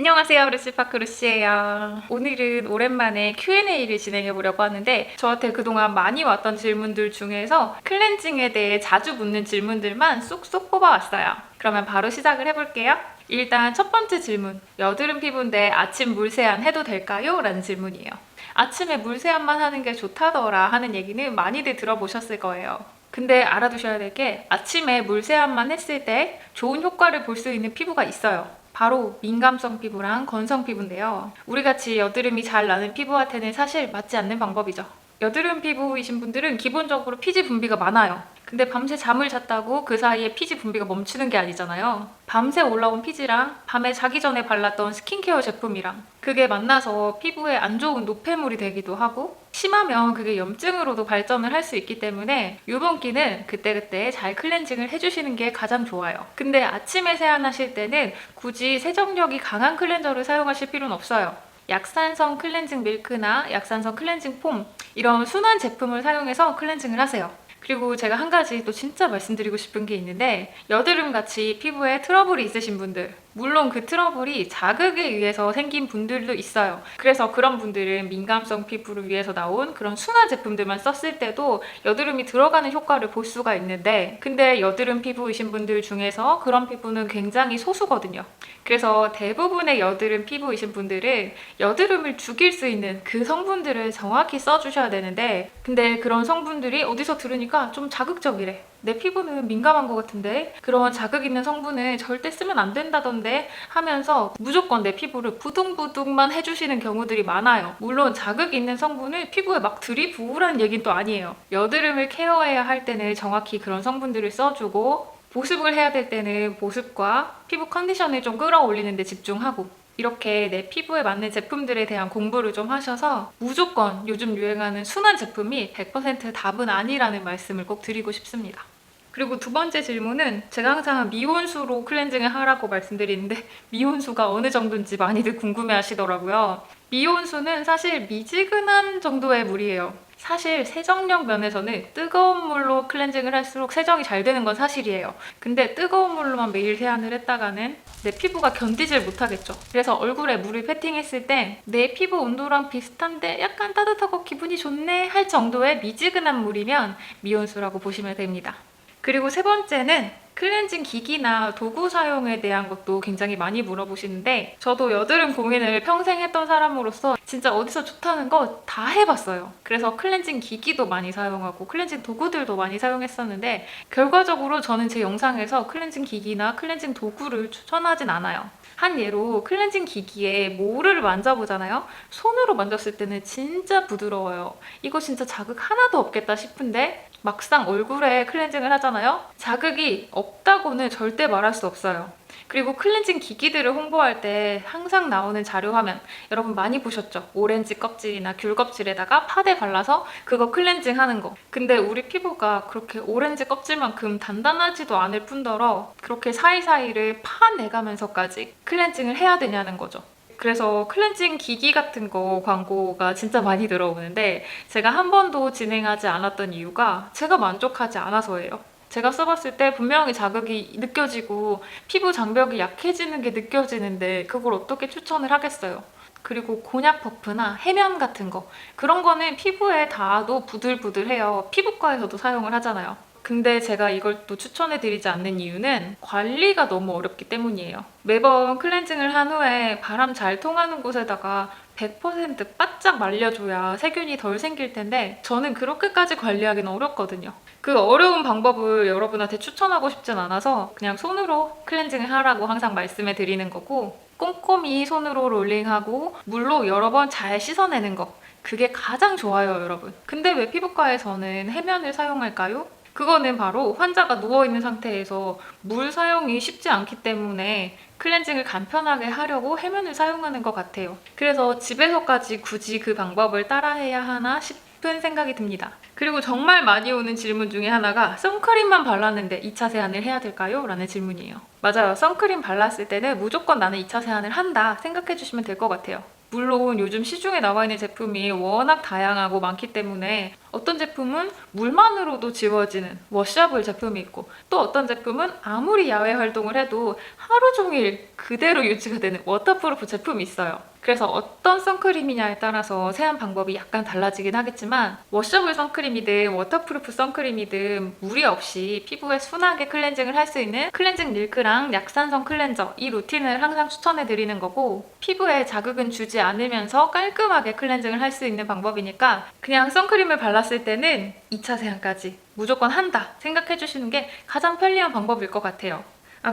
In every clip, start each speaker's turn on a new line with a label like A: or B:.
A: 안녕하세요, 루시파크 루시예요. 오늘은 오랜만에 Q&A를 진행해 보려고 하는데 저한테 그동안 많이 왔던 질문들 중에서 클렌징에 대해 자주 묻는 질문들만 쏙쏙 뽑아왔어요. 그러면 바로 시작을 해볼게요. 일단 첫 번째 질문, 여드름 피부인데 아침 물세안 해도 될까요? 라는 질문이에요. 아침에 물세안만 하는 게 좋다더라 하는 얘기는 많이들 들어보셨을 거예요. 근데 알아두셔야 될 게 아침에 물세안만 했을 때 좋은 효과를 볼 수 있는 피부가 있어요. 바로 민감성 피부랑 건성 피부인데요. 우리같이 여드름이 잘 나는 피부한테는 사실 맞지 않는 방법이죠. 여드름 피부이신 분들은 기본적으로 피지 분비가 많아요. 근데 밤새 잠을 잤다고 그 사이에 피지 분비가 멈추는 게 아니잖아요. 밤새 올라온 피지랑 밤에 자기 전에 발랐던 스킨케어 제품이랑 그게 만나서 피부에 안 좋은 노폐물이 되기도 하고 심하면 그게 염증으로도 발전을 할 수 있기 때문에 유분기는 그때그때 잘 클렌징을 해주시는 게 가장 좋아요. 근데 아침에 세안하실 때는 굳이 세정력이 강한 클렌저를 사용하실 필요는 없어요. 약산성 클렌징 밀크나 약산성 클렌징 폼 이런 순한 제품을 사용해서 클렌징을 하세요. 그리고 제가 한 가지 또 진짜 말씀드리고 싶은 게 있는데 여드름같이 피부에 트러블이 있으신 분들 물론 그 트러블이 자극에 의해서 생긴 분들도 있어요. 그래서 그런 분들은 민감성 피부를 위해서 나온 그런 순한 제품들만 썼을 때도 여드름이 들어가는 효과를 볼 수가 있는데 근데 여드름 피부이신 분들 중에서 그런 피부는 굉장히 소수거든요. 그래서 대부분의 여드름 피부이신 분들은 여드름을 죽일 수 있는 그 성분들을 정확히 써주셔야 되는데 근데 그런 성분들이 어디서 들으니까 좀 자극적이래. 내 피부는 민감한 것 같은데 그런 자극 있는 성분은 절대 쓰면 안 된다던데 하면서 무조건 내 피부를 부둥부둥만 해주시는 경우들이 많아요. 물론 자극 있는 성분을 피부에 막 들이부으라는 얘기는 또 아니에요. 여드름을 케어해야 할 때는 정확히 그런 성분들을 써주고 보습을 해야 될 때는 보습과 피부 컨디션을 좀 끌어올리는 데 집중하고 이렇게 내 피부에 맞는 제품들에 대한 공부를 좀 하셔서 무조건 요즘 유행하는 순한 제품이 100% 답은 아니라는 말씀을 꼭 드리고 싶습니다. 그리고 두 번째 질문은 제가 항상 미온수로 클렌징을 하라고 말씀드리는데 미온수가 어느 정도인지 많이들 궁금해 하시더라고요. 미온수는 사실 미지근한 정도의 물이에요. 사실 세정력 면에서는 뜨거운 물로 클렌징을 할수록 세정이 잘 되는 건 사실이에요. 근데 뜨거운 물로만 매일 세안을 했다가는 내 피부가 견디질 못하겠죠. 그래서 얼굴에 물을 패팅했을 때 내 피부 온도랑 비슷한데 약간 따뜻하고 기분이 좋네 할 정도의 미지근한 물이면 미온수라고 보시면 됩니다. 그리고 세 번째는 클렌징 기기나 도구 사용에 대한 것도 굉장히 많이 물어보시는데 저도 여드름 고민을 평생 했던 사람으로서 진짜 어디서 좋다는 거 다 해봤어요. 그래서 클렌징 기기도 많이 사용하고 클렌징 도구들도 많이 사용했었는데 결과적으로 저는 제 영상에서 클렌징 기기나 클렌징 도구를 추천하진 않아요. 한 예로 클렌징 기기에 모를 만져보잖아요. 손으로 만졌을 때는 진짜 부드러워요. 이거 진짜 자극 하나도 없겠다 싶은데 막상 얼굴에 클렌징을 하잖아요. 자극이 없다고는 절대 말할 수 없어요. 그리고 클렌징 기기들을 홍보할 때 항상 나오는 자료 화면 여러분 많이 보셨죠? 오렌지 껍질이나 귤 껍질에다가 파데 발라서 그거 클렌징 하는 거. 근데 우리 피부가 그렇게 오렌지 껍질만큼 단단하지도 않을 뿐더러 그렇게 사이사이를 파내가면서까지 클렌징을 해야 되냐는 거죠. 그래서 클렌징 기기 같은 거 광고가 진짜 많이 들어오는데 제가 한 번도 진행하지 않았던 이유가 제가 만족하지 않아서예요. 제가 써봤을 때 분명히 자극이 느껴지고 피부 장벽이 약해지는 게 느껴지는데 그걸 어떻게 추천을 하겠어요. 그리고 곤약 퍼프나 해면 같은 거 그런 거는 피부에 닿아도 부들부들해요. 피부과에서도 사용을 하잖아요. 근데 제가 이걸 또 추천해드리지 않는 이유는 관리가 너무 어렵기 때문이에요. 매번 클렌징을 한 후에 바람 잘 통하는 곳에다가 100% 바짝 말려줘야 세균이 덜 생길 텐데 저는 그렇게까지 관리하기는 어렵거든요. 그 어려운 방법을 여러분한테 추천하고 싶진 않아서 그냥 손으로 클렌징을 하라고 항상 말씀해 드리는 거고 꼼꼼히 손으로 롤링하고 물로 여러 번 잘 씻어내는 거 그게 가장 좋아요, 여러분. 근데 왜 피부과에서는 해면을 사용할까요? 그거는 바로 환자가 누워있는 상태에서 물 사용이 쉽지 않기 때문에 클렌징을 간편하게 하려고 해면을 사용하는 것 같아요. 그래서 집에서까지 굳이 그 방법을 따라해야 하나 싶은 생각이 듭니다. 그리고 정말 많이 오는 질문 중에 하나가 선크림만 발랐는데 2차 세안을 해야 될까요? 라는 질문이에요. 맞아요. 선크림 발랐을 때는 무조건 나는 2차 세안을 한다 생각해 주시면 될 것 같아요. 물론 요즘 시중에 나와 있는 제품이 워낙 다양하고 많기 때문에 어떤 제품은 물만으로도 지워지는 워셔블 제품이 있고, 또 어떤 제품은 아무리 야외 활동을 해도 하루 종일 그대로 유지가 되는 워터프루프 제품이 있어요. 그래서 어떤 선크림이냐에 따라서 세안 방법이 약간 달라지긴 하겠지만, 워셔블 선크림이든 워터프루프 선크림이든 무리 없이 피부에 순하게 클렌징을 할 수 있는 클렌징 밀크랑 약산성 클렌저, 이 루틴을 항상 추천해 드리는 거고, 피부에 자극은 주지 않으면서 깔끔하게 클렌징을 할 수 있는 방법이니까 그냥 선크림을 발랐을 때는 2차 세안까지 무조건 한다 생각해 주시는 게 가장 편리한 방법일 것 같아요.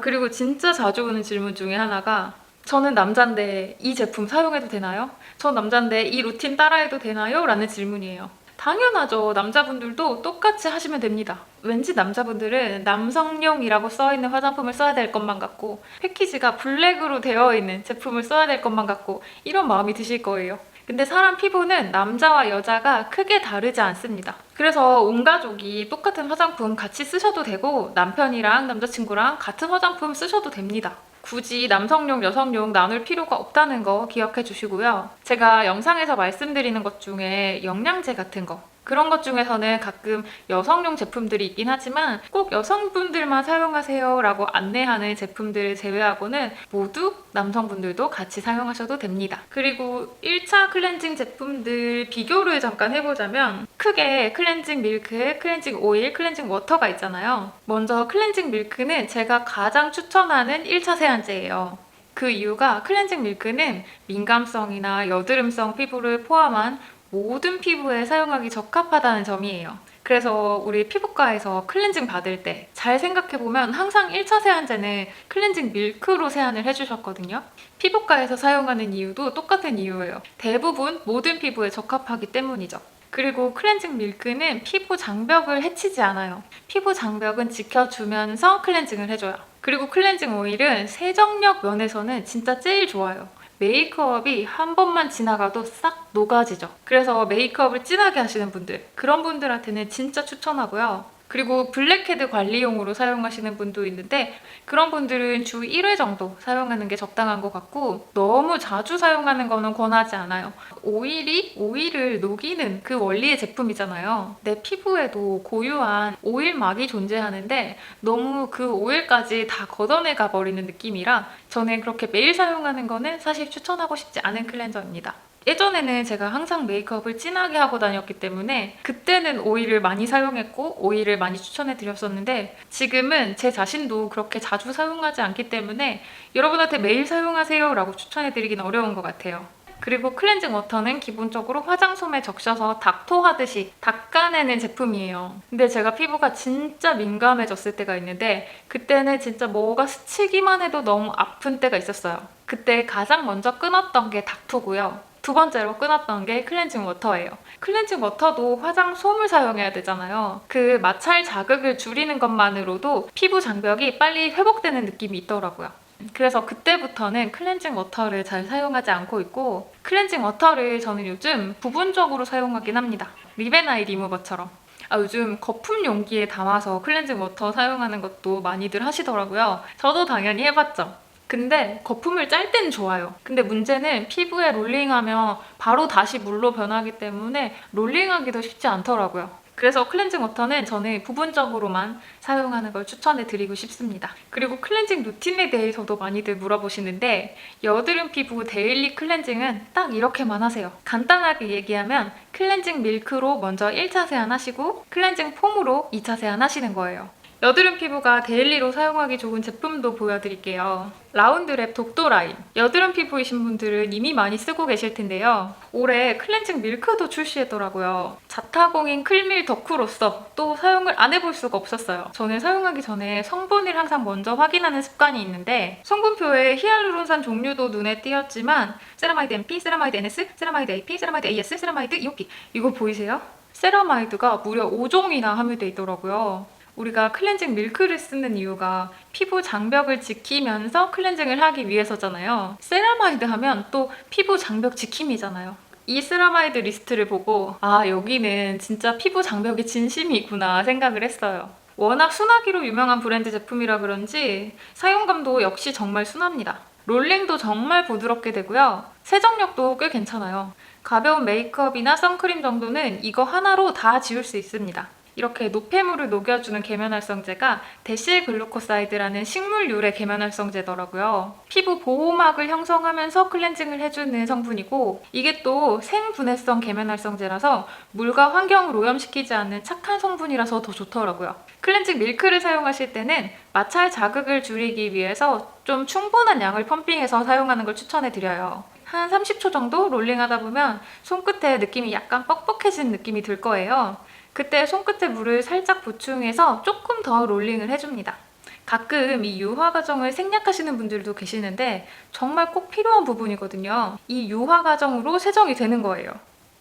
A: 그리고 진짜 자주 오는 질문 중에 하나가, 저는 남잔데 이 제품 사용해도 되나요? 저 남잔데 이 루틴 따라해도 되나요? 라는 질문이에요. 당연하죠. 남자분들도 똑같이 하시면 됩니다. 왠지 남자분들은 남성용이라고 써있는 화장품을 써야 될 것만 같고, 패키지가 블랙으로 되어 있는 제품을 써야 될 것만 같고, 이런 마음이 드실 거예요. 근데 사람 피부는 남자와 여자가 크게 다르지 않습니다. 그래서 온 가족이 똑같은 화장품 같이 쓰셔도 되고, 남편이랑 남자친구랑 같은 화장품 쓰셔도 됩니다. 굳이 남성용, 여성용 나눌 필요가 없다는 거 기억해 주시고요. 제가 영상에서 말씀드리는 것 중에 영양제 같은 거, 그런 것 중에서는 가끔 여성용 제품들이 있긴 하지만 꼭 여성분들만 사용하세요 라고 안내하는 제품들을 제외하고는 모두 남성분들도 같이 사용하셔도 됩니다. 그리고 1차 클렌징 제품들 비교를 잠깐 해보자면, 크게 클렌징 밀크, 클렌징 오일, 클렌징 워터가 있잖아요. 먼저 클렌징 밀크는 제가 가장 추천하는 1차 세안제예요. 그 이유가 클렌징 밀크는 민감성이나 여드름성 피부를 포함한 모든 피부에 사용하기 적합하다는 점이에요. 그래서 우리 피부과에서 클렌징 받을 때 잘 생각해보면 항상 1차 세안제는 클렌징 밀크로 세안을 해주셨거든요. 피부과에서 사용하는 이유도 똑같은 이유예요. 대부분 모든 피부에 적합하기 때문이죠. 그리고 클렌징 밀크는 피부 장벽을 해치지 않아요. 피부 장벽은 지켜주면서 클렌징을 해줘요. 그리고 클렌징 오일은 세정력 면에서는 진짜 제일 좋아요. 메이크업이 한 번만 지나가도 싹 녹아지죠. 그래서 메이크업을 진하게 하시는 분들, 그런 분들한테는 진짜 추천하고요. 그리고 블랙헤드 관리용으로 사용하시는 분도 있는데, 그런 분들은 주 1회 정도 사용하는 게 적당한 것 같고, 너무 자주 사용하는 거는 권하지 않아요. 오일이 오일을 녹이는 그 원리의 제품이잖아요. 내 피부에도 고유한 오일막이 존재하는데 너무 그 오일까지 다 걷어내가 버리는 느낌이라 저는 그렇게 매일 사용하는 거는 사실 추천하고 싶지 않은 클렌저입니다. 예전에는 제가 항상 메이크업을 진하게 하고 다녔기 때문에 그때는 오일을 많이 사용했고 오일을 많이 추천해 드렸었는데, 지금은 제 자신도 그렇게 자주 사용하지 않기 때문에 여러분한테 매일 사용하세요 라고 추천해 드리긴 어려운 것 같아요. 그리고 클렌징 워터는 기본적으로 화장솜에 적셔서 닥토하듯이 닦아내는 제품이에요. 근데 제가 피부가 진짜 민감해졌을 때가 있는데, 그때는 진짜 뭐가 스치기만 해도 너무 아픈 때가 있었어요. 그때 가장 먼저 끊었던 게 닥토고요. 두 번째로 끊었던 게 클렌징 워터예요. 클렌징 워터도 화장솜을 사용해야 되잖아요. 그 마찰 자극을 줄이는 것만으로도 피부 장벽이 빨리 회복되는 느낌이 있더라고요. 그래서 그때부터는 클렌징 워터를 잘 사용하지 않고 있고, 클렌징 워터를 저는 요즘 부분적으로 사용하긴 합니다. 리베나이 리무버처럼. 요즘 거품 용기에 담아서 클렌징 워터 사용하는 것도 많이들 하시더라고요. 저도 당연히 해봤죠. 근데 거품을 짤 땐 좋아요. 근데 문제는 피부에 롤링하면 바로 다시 물로 변하기 때문에 롤링하기도 쉽지 않더라고요. 그래서 클렌징 워터는 저는 부분적으로만 사용하는 걸 추천해 드리고 싶습니다. 그리고 클렌징 루틴에 대해서도 많이들 물어보시는데, 여드름 피부 데일리 클렌징은 딱 이렇게만 하세요. 간단하게 얘기하면 클렌징 밀크로 먼저 1차 세안하시고 클렌징 폼으로 2차 세안하시는 거예요. 여드름 피부가 데일리로 사용하기 좋은 제품도 보여드릴게요. 라운드랩 독도라인. 여드름 피부이신 분들은 이미 많이 쓰고 계실 텐데요. 올해 클렌징 밀크도 출시했더라고요. 자타공인 클밀 덕후로서 또 사용을 안 해볼 수가 없었어요. 저는 사용하기 전에 성분을 항상 먼저 확인하는 습관이 있는데, 성분표에 히알루론산 종류도 눈에 띄었지만 세라마이드 MP, 세라마이드 NS, 세라마이드 AP, 세라마이드 AS, 세라마이드 이오키, 이거 보이세요? 세라마이드가 무려 5종이나 함유되어 있더라고요. 우리가 클렌징 밀크를 쓰는 이유가 피부 장벽을 지키면서 클렌징을 하기 위해서잖아요. 세라마이드 하면 또 피부 장벽 지킴이잖아요. 이 세라마이드 리스트를 보고 여기는 진짜 피부 장벽의 진심이구나 생각을 했어요. 워낙 순하기로 유명한 브랜드 제품이라 그런지 사용감도 역시 정말 순합니다. 롤링도 정말 부드럽게 되고요. 세정력도 꽤 괜찮아요. 가벼운 메이크업이나 선크림 정도는 이거 하나로 다 지울 수 있습니다. 이렇게 노폐물을 녹여주는 계면활성제가 데실글루코사이드라는 식물유래 계면활성제더라고요. 피부 보호막을 형성하면서 클렌징을 해주는 성분이고, 이게 또 생분해성 계면활성제라서 물과 환경을 오염시키지 않는 착한 성분이라서 더 좋더라고요. 클렌징 밀크를 사용하실 때는 마찰 자극을 줄이기 위해서 좀 충분한 양을 펌핑해서 사용하는 걸 추천해드려요. 한 30초 정도 롤링하다 보면 손끝에 느낌이 약간 뻑뻑해진 느낌이 들 거예요. 그때 손끝에 물을 살짝 보충해서 조금 더 롤링을 해줍니다. 가끔 이 유화 과정을 생략하시는 분들도 계시는데 정말 꼭 필요한 부분이거든요. 이 유화 과정으로 세정이 되는 거예요.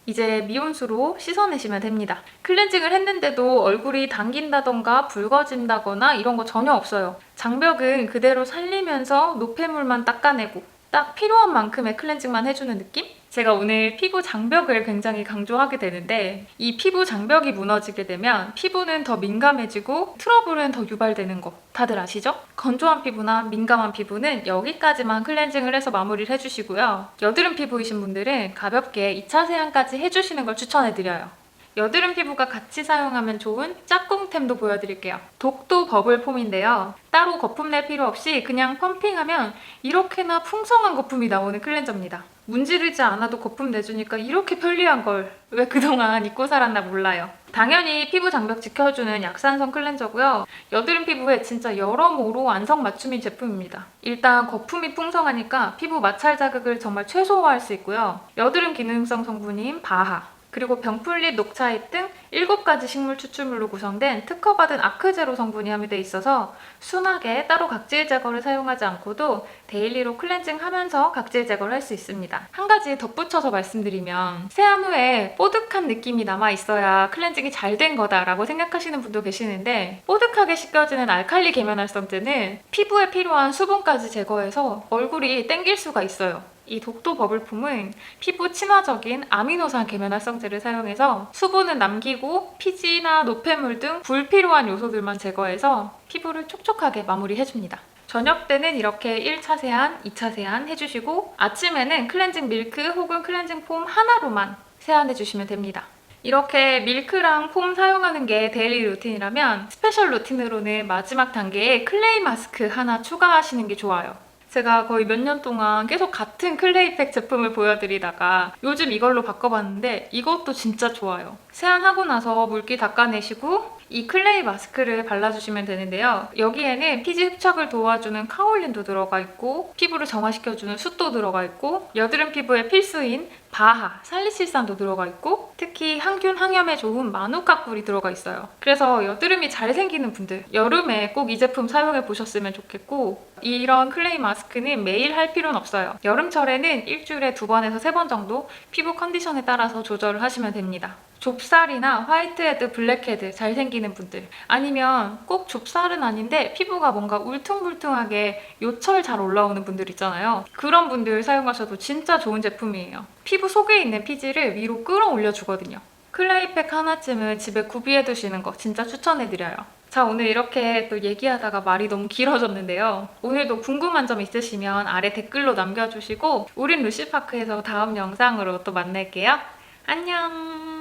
A: 이제 미온수로 씻어내시면 됩니다. 클렌징을 했는데도 얼굴이 당긴다던가 붉어진다거나 이런 거 전혀 없어요. 장벽은 그대로 살리면서 노폐물만 닦아내고 딱 필요한 만큼의 클렌징만 해주는 느낌? 제가 오늘 피부 장벽을 굉장히 강조하게 되는데, 이 피부 장벽이 무너지게 되면 피부는 더 민감해지고 트러블은 더 유발되는 거 다들 아시죠? 건조한 피부나 민감한 피부는 여기까지만 클렌징을 해서 마무리를 해주시고요. 여드름 피부이신 분들은 가볍게 2차 세안까지 해주시는 걸 추천해드려요. 여드름 피부가 같이 사용하면 좋은 짝꿍템도 보여드릴게요. 독도 버블 폼인데요. 따로 거품 낼 필요 없이 그냥 펌핑하면 이렇게나 풍성한 거품이 나오는 클렌저입니다. 문지르지 않아도 거품 내주니까 이렇게 편리한 걸 왜 그동안 잊고 살았나 몰라요. 당연히 피부 장벽 지켜주는 약산성 클렌저고요. 여드름 피부에 진짜 여러모로 안성맞춤인 제품입니다. 일단 거품이 풍성하니까 피부 마찰 자극을 정말 최소화할 수 있고요. 여드름 기능성 성분인 바하, 그리고 병풀립, 녹차잎 등 7가지 식물 추출물로 구성된 특허받은 아크제로 성분이 함유되어 있어서 순하게 따로 각질 제거를 사용하지 않고도 데일리로 클렌징하면서 각질 제거를 할 수 있습니다. 한 가지 덧붙여서 말씀드리면, 세안 후에 뽀득한 느낌이 남아있어야 클렌징이 잘 된 거다라고 생각하시는 분도 계시는데, 뽀득하게 씻겨지는 알칼리 계면활성제는 피부에 필요한 수분까지 제거해서 얼굴이 땡길 수가 있어요. 이 독도 버블폼은 피부 친화적인 아미노산 계면활성제를 사용해서 수분은 남기고 피지나 노폐물 등 불필요한 요소들만 제거해서 피부를 촉촉하게 마무리해줍니다. 저녁 때는 이렇게 1차 세안, 2차 세안 해주시고 아침에는 클렌징 밀크 혹은 클렌징 폼 하나로만 세안해주시면 됩니다. 이렇게 밀크랑 폼 사용하는 게 데일리 루틴이라면 스페셜 루틴으로는 마지막 단계에 클레이 마스크 하나 추가하시는 게 좋아요. 제가 거의 몇 년 동안 계속 같은 클레이팩 제품을 보여드리다가 요즘 이걸로 바꿔봤는데 이것도 진짜 좋아요. 세안하고 나서 물기 닦아내시고 이 클레이 마스크를 발라주시면 되는데요. 여기에는 피지 흡착을 도와주는 카올린도 들어가 있고 피부를 정화시켜주는 숯도 들어가 있고 여드름 피부에 필수인 바하, 살리실산도 들어가 있고 특히 항균, 항염에 좋은 마누카꿀이 들어가 있어요. 그래서 여드름이 잘 생기는 분들 여름에 꼭 이 제품 사용해 보셨으면 좋겠고, 이런 클레이 마스크는 매일 할 필요는 없어요. 여름철에는 일주일에 2번에서 3번 정도 피부 컨디션에 따라서 조절을 하시면 됩니다. 좁쌀이나 화이트헤드, 블랙헤드 잘 생기는 분들, 아니면 꼭 좁쌀은 아닌데 피부가 뭔가 울퉁불퉁하게 요철 잘 올라오는 분들 있잖아요. 그런 분들 사용하셔도 진짜 좋은 제품이에요. 피부 속에 있는 피지를 위로 끌어올려 주거든요. 클레이팩 하나쯤은 집에 구비해 두시는 거 진짜 추천해드려요. 자, 오늘 이렇게 또 얘기하다가 말이 너무 길어졌는데요. 오늘도 궁금한 점 있으시면 아래 댓글로 남겨주시고 우린 루시파크에서 다음 영상으로 또 만날게요. 안녕!